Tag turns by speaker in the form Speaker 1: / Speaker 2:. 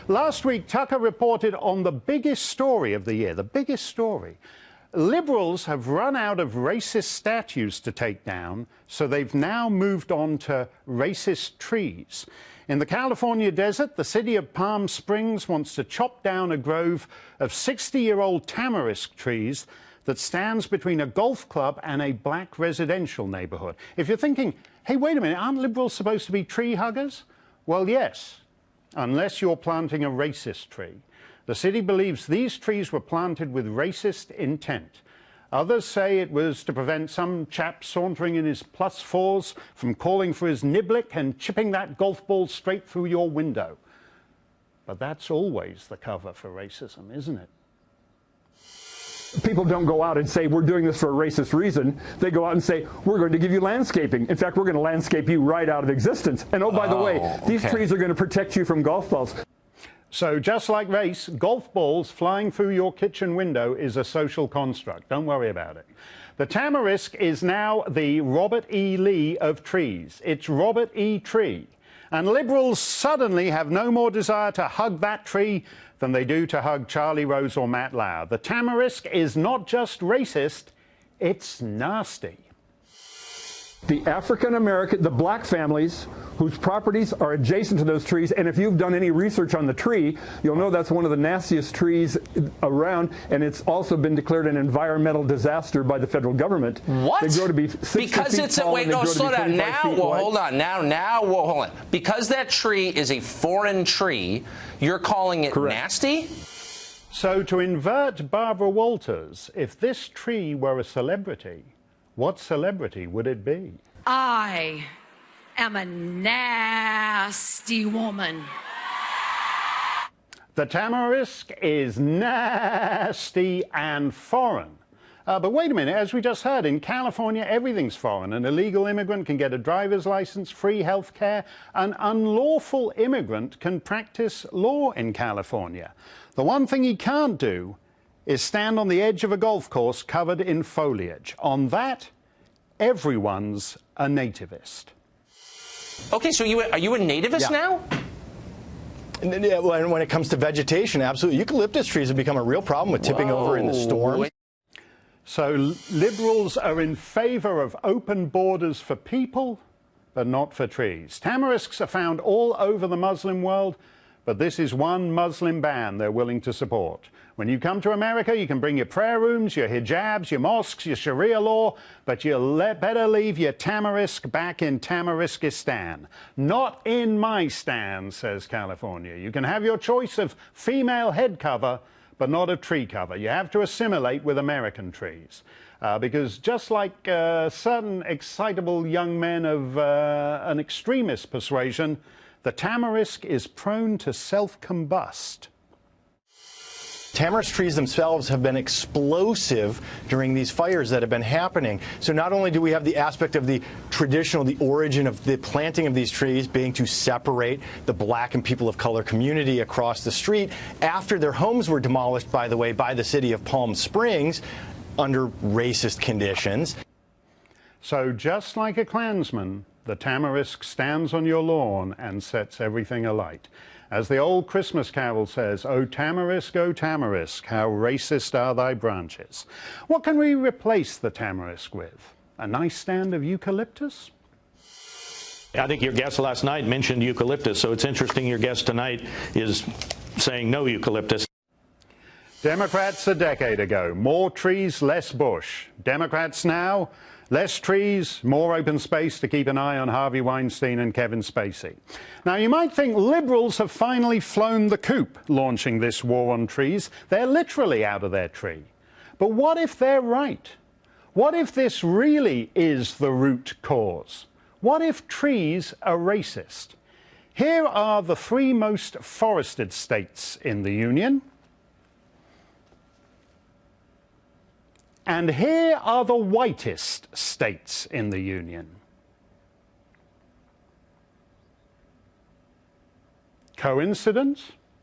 Speaker 1: Last week, Tucker reported on the biggest story of the year, the biggest story. Liberals have run out of racist statues to take down, so they've now moved on to racist trees. In the California desert, the city of Palm Springs wants to chop down a grove of 60-year-old tamarisk trees that stands between a golf club and a black residential neighborhood. If you're thinking, hey, wait a minute, aren't liberals supposed to be tree huggers? Well, yes, unless you're planting a racist tree. The city believes these trees were planted with racist intent. Others say it was to prevent some chap sauntering in his +4s from calling for his niblick and chipping that golf ball straight through your window. But that's always the cover for racism, isn't it?
Speaker 2: People don't go out and say, we're doing this for a racist reason. They go out and say, we're going to give you landscaping. In fact, we're going to landscape you right out of existence. And oh, by the way, these trees are going to protect you from golf balls.
Speaker 1: So just like race, golf balls flying through your kitchen window is a social construct. Don't worry about it. The tamarisk is now the Robert E. Lee of trees. It's Robert E. Tree. And liberals suddenly have no more desire to hug that tree than they do to hug Charlie Rose or Matt Lauer. The tamarisk is not just racist, it's nasty.
Speaker 2: The African-American, the black families whose properties are adjacent to those trees, and if you've done any research on the tree, you'll know that's one of the nastiest trees around, and it's also been declared an environmental disaster by the federal government.
Speaker 3: What?
Speaker 2: They grow to be 60
Speaker 3: because
Speaker 2: feet
Speaker 3: it's
Speaker 2: tall,
Speaker 3: a wait, no, slow down. Now, well, hold on. Hold on. Because that tree is a foreign tree, you're calling it nasty?
Speaker 1: So to invert Barbara Walters, if this tree were a celebrity, what celebrity would it be?
Speaker 4: I am a nasty woman.
Speaker 1: The tamarisk is nasty and foreign. But wait a minute, as we just heard, in California, everything's foreign. An illegal immigrant can get a driver's license, free health care. An unlawful immigrant can practice law in California. The one thing he can't do is stand on the edge of a golf course covered in foliage. On that, everyone's a nativist.
Speaker 3: Okay, so are you a nativist now?
Speaker 5: Yeah, when it comes to vegetation, absolutely. Eucalyptus trees have become a real problem with tipping over in the storm.
Speaker 1: So liberals are in favor of open borders for people, but not for trees. Tamarisks are found all over the Muslim world, but this is one Muslim ban they're willing to support. When you come to America, you can bring your prayer rooms, your hijabs, your mosques, your Sharia law, but you better leave your tamarisk back in Tamariskistan. Not in my stand, says California. You can have your choice of female head cover, but not of tree cover. You have to assimilate with American trees. Because just like certain excitable young men of an extremist persuasion, the tamarisk is prone to self-combust.
Speaker 5: Tamarisk trees themselves have been explosive during these fires that have been happening. So not only do we have the aspect of the traditional, the origin of the planting of these trees being to separate the black and people of color community across the street after their homes were demolished, by the way, by the city of Palm Springs under racist conditions.
Speaker 1: So just like a Klansman, the tamarisk stands on your lawn and sets everything alight. As the old Christmas carol says, O tamarisk, how racist are thy branches. What can we replace the tamarisk with? A nice stand of eucalyptus?
Speaker 6: I think your guest last night mentioned eucalyptus, so it's interesting your guest tonight is saying no eucalyptus.
Speaker 1: Democrats a decade ago, more trees, less bush. Democrats now, less trees, more open space to keep an eye on Harvey Weinstein and Kevin Spacey. Now, you might think liberals have finally flown the coop launching this war on trees. They're literally out of their tree. But what if they're right? What if this really is the root cause? What if trees are racist? Here are the 3 most forested states in the Union. And here are the whitest states in the Union. Coincidence?